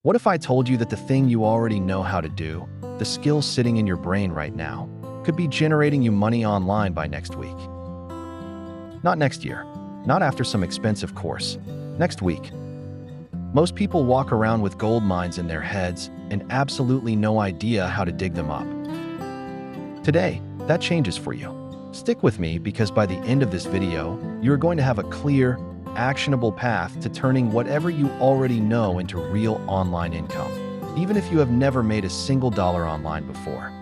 What if I told you that the thing you already know how to do, the skill sitting in your brain right now, could be generating you money online by next week? Not next year, not after some expensive course, next week. Most people walk around with gold mines in their heads and absolutely no idea how to dig them up. Today, that changes for you. Stick with me because by the end of this video, you're going to have a clear, actionable path to turning whatever you already know into real online income, even if you have never made a single dollar online before.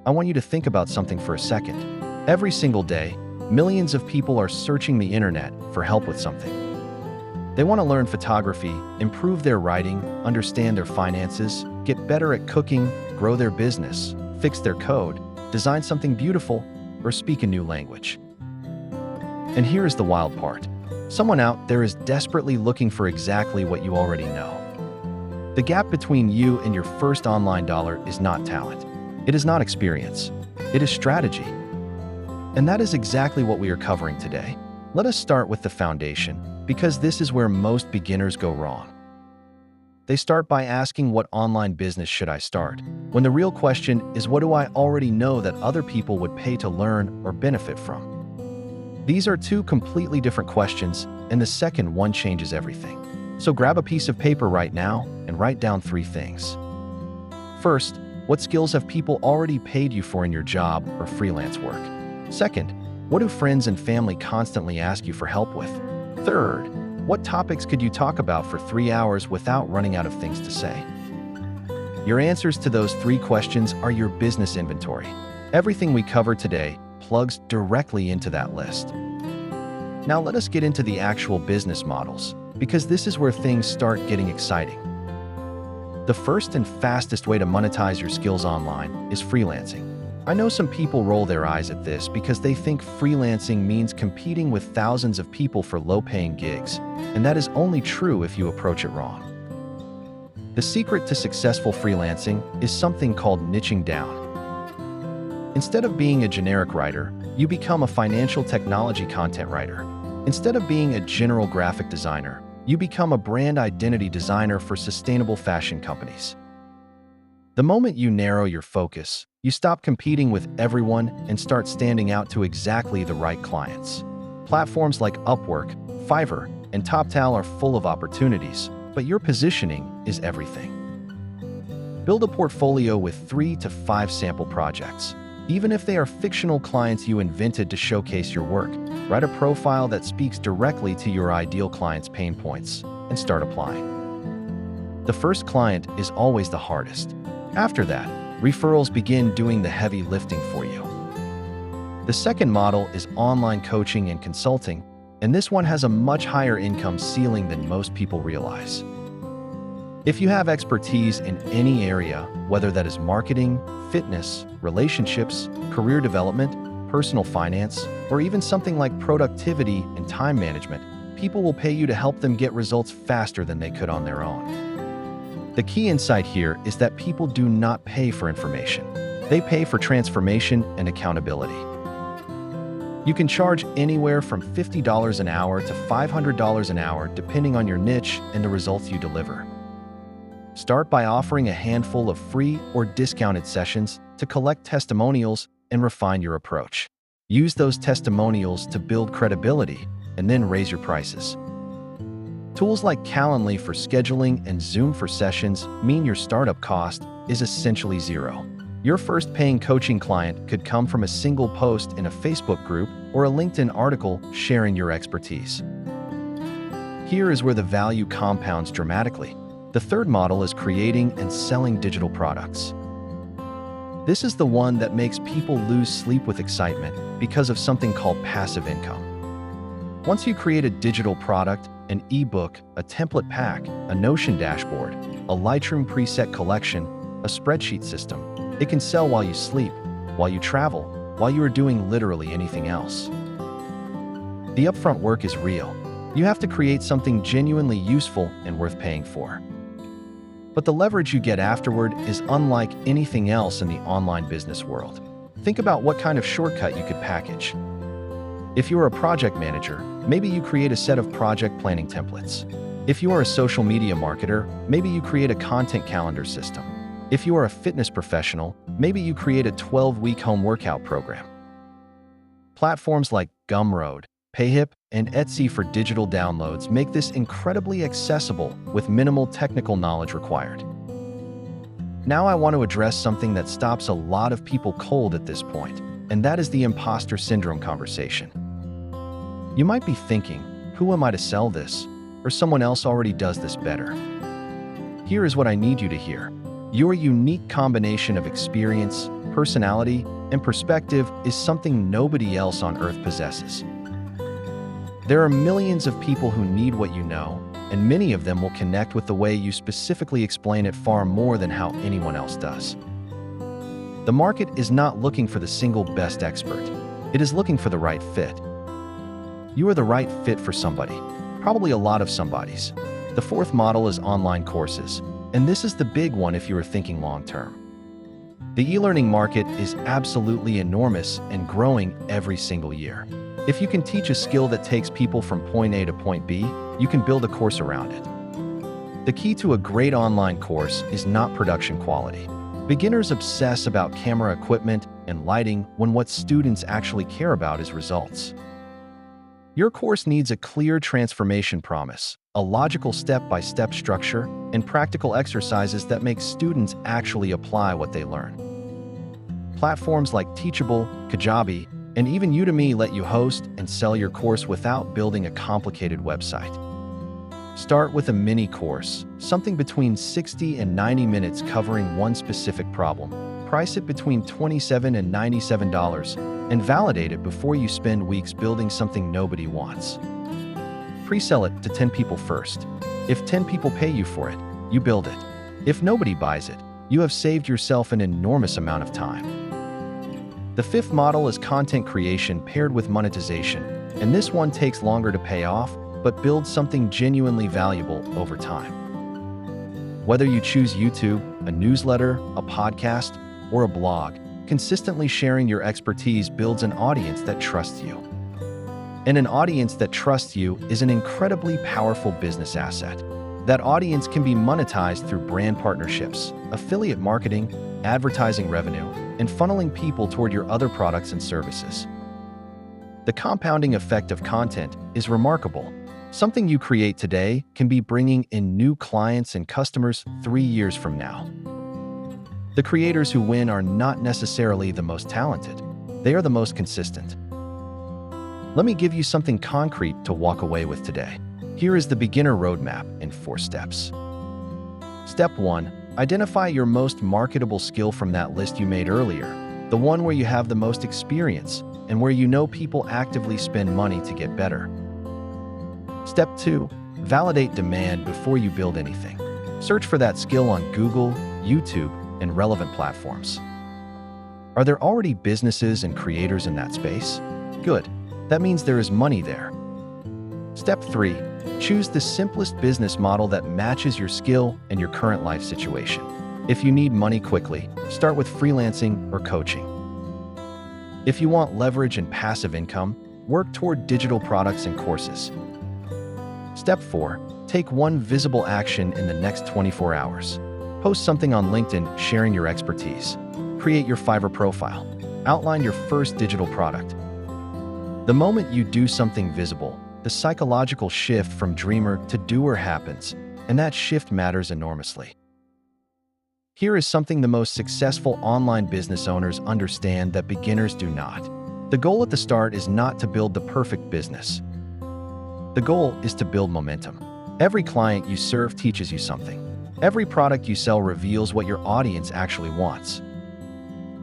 I want you to think about something for a second. Every single day, millions of people are searching the internet for help with something. They want to learn photography, improve their writing, understand their finances, get better at cooking, grow their business, fix their code, design something beautiful, or speak a new language. And here is the wild part. Someone out there is desperately looking for exactly what you already know. The gap between you and your first online dollar is not talent. It is not experience. It is strategy. And that is exactly what we are covering today. Let us start with the foundation, because this is where most beginners go wrong. They start by asking, what online business should I start? When the real question is, what do I already know that other people would pay to learn or benefit from? These are two completely different questions, and the second one changes everything. So grab a piece of paper right now and write down 3 things. First, what skills have people already paid you for in your job or freelance work? Second, what do friends and family constantly ask you for help with? Third, what topics could you talk about for 3 hours without running out of things to say? Your answers to those 3 questions are your business inventory. Everything we cover today plugs directly into that list. Now let us get into the actual business models, because this is where things start getting exciting. The first and fastest way to monetize your skills online is freelancing. I know some people roll their eyes at this because they think freelancing means competing with thousands of people for low-paying gigs, and that is only true if you approach it wrong. The secret to successful freelancing is something called niching down. Instead of being a generic writer, you become a financial technology content writer. Instead of being a general graphic designer, you become a brand identity designer for sustainable fashion companies. The moment you narrow your focus, you stop competing with everyone and start standing out to exactly the right clients. Platforms like Upwork, Fiverr, and TopTal are full of opportunities, but your positioning is everything. Build a portfolio with 3 to 5 sample projects. Even if they are fictional clients you invented to showcase your work, write a profile that speaks directly to your ideal client's pain points and start applying. The first client is always the hardest. After that, referrals begin doing the heavy lifting for you. The second model is online coaching and consulting, and this one has a much higher income ceiling than most people realize. If you have expertise in any area, whether that is marketing, fitness, relationships, career development, personal finance, or even something like productivity and time management, people will pay you to help them get results faster than they could on their own. The key insight here is that people do not pay for information. They pay for transformation and accountability. You can charge anywhere from $50 an hour to $500 an hour depending on your niche and the results you deliver. Start by offering a handful of free or discounted sessions to collect testimonials and refine your approach. Use those testimonials to build credibility and then raise your prices. Tools like Calendly for scheduling and Zoom for sessions mean your startup cost is essentially zero. Your first paying coaching client could come from a single post in a Facebook group or a LinkedIn article sharing your expertise. Here is where the value compounds dramatically. The third model is creating and selling digital products. This is the one that makes people lose sleep with excitement because of something called passive income. Once you create a digital product, an ebook, a template pack, a Notion dashboard, a Lightroom preset collection, a spreadsheet system, it can sell while you sleep, while you travel, while you are doing literally anything else. The upfront work is real. You have to create something genuinely useful and worth paying for. But the leverage you get afterward is unlike anything else in the online business world. Think about what kind of shortcut you could package. If you're a project manager, maybe you create a set of project planning templates. If you are a social media marketer, maybe you create a content calendar system. If you are a fitness professional, maybe you create a 12-week home workout program. Platforms like Gumroad, Payhip, and Etsy for digital downloads make this incredibly accessible with minimal technical knowledge required. Now I want to address something that stops a lot of people cold at this point, and that is the imposter syndrome conversation. You might be thinking, who am I to sell this? Or someone else already does this better. Here is what I need you to hear. Your unique combination of experience, personality, and perspective is something nobody else on earth possesses. There are millions of people who need what you know, and many of them will connect with the way you specifically explain it far more than how anyone else does. The market is not looking for the single best expert. It is looking for the right fit. You are the right fit for somebody, probably a lot of somebodies. The fourth model is online courses, and this is the big one if you are thinking long-term. The e-learning market is absolutely enormous and growing every single year. If you can teach a skill that takes people from point A to point B, you can build a course around it. The key to a great online course is not production quality. Beginners obsess about camera equipment and lighting when what students actually care about is results. Your course needs a clear transformation promise, a logical step-by-step structure, and practical exercises that make students actually apply what they learn. Platforms like Teachable, Kajabi, and even Udemy let you host and sell your course without building a complicated website. Start with a mini course, something between 60 and 90 minutes covering one specific problem. Price it between $27 and $97, and validate it before you spend weeks building something nobody wants. Pre-sell it to 10 people first. If 10 people pay you for it, you build it. If nobody buys it, you have saved yourself an enormous amount of time. The fifth model is content creation paired with monetization, and this one takes longer to pay off, but builds something genuinely valuable over time. Whether you choose YouTube, a newsletter, a podcast, or a blog, consistently sharing your expertise builds an audience that trusts you. And an audience that trusts you is an incredibly powerful business asset. That audience can be monetized through brand partnerships, affiliate marketing, advertising revenue, and funneling people toward your other products and services. The compounding effect of content is remarkable. Something you create today can be bringing in new clients and customers 3 years from now. The creators who win are not necessarily the most talented. They are the most consistent. Let me give you something concrete to walk away with today. Here is the beginner roadmap in 4 steps. Step 1. Identify your most marketable skill from that list you made earlier, the one where you have the most experience and where you know people actively spend money to get better. Step 2. Validate demand before you build anything. Search for that skill on Google, YouTube, and relevant platforms. Are there already businesses and creators in that space? Good. That means there is money there. Step 3. Choose the simplest business model that matches your skill and your current life situation. If you need money quickly, start with freelancing or coaching. If you want leverage and passive income, work toward digital products and courses. Step 4. Take one visible action in the next 24 hours. Post something on LinkedIn sharing your expertise. Create your Fiverr profile. Outline your first digital product. The moment you do something visible, the psychological shift from dreamer to doer happens, and that shift matters enormously. Here is something the most successful online business owners understand that beginners do not. The goal at the start is not to build the perfect business. The goal is to build momentum. Every client you serve teaches you something. Every product you sell reveals what your audience actually wants.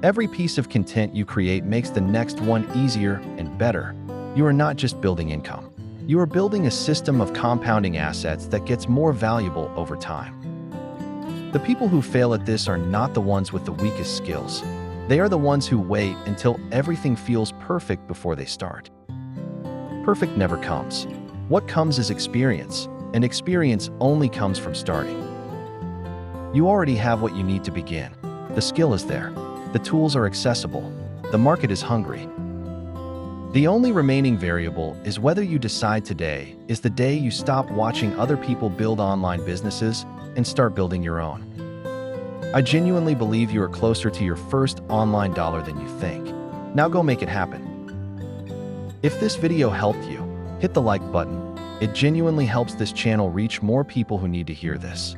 Every piece of content you create makes the next one easier and better. You are not just building income. You are building a system of compounding assets that gets more valuable over time. The people who fail at this are not the ones with the weakest skills. They are the ones who wait until everything feels perfect before they start. Perfect never comes. What comes is experience, and experience only comes from starting. You already have what you need to begin. The skill is there. The tools are accessible. The market is hungry. The only remaining variable is whether you decide today is the day you stop watching other people build online businesses and start building your own. I genuinely believe you are closer to your first online dollar than you think. Now go make it happen. If this video helped you, hit the like button. It genuinely helps this channel reach more people who need to hear this.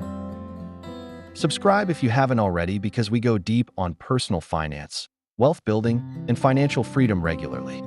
Subscribe if you haven't already, because we go deep on personal finance, wealth building, and financial freedom regularly.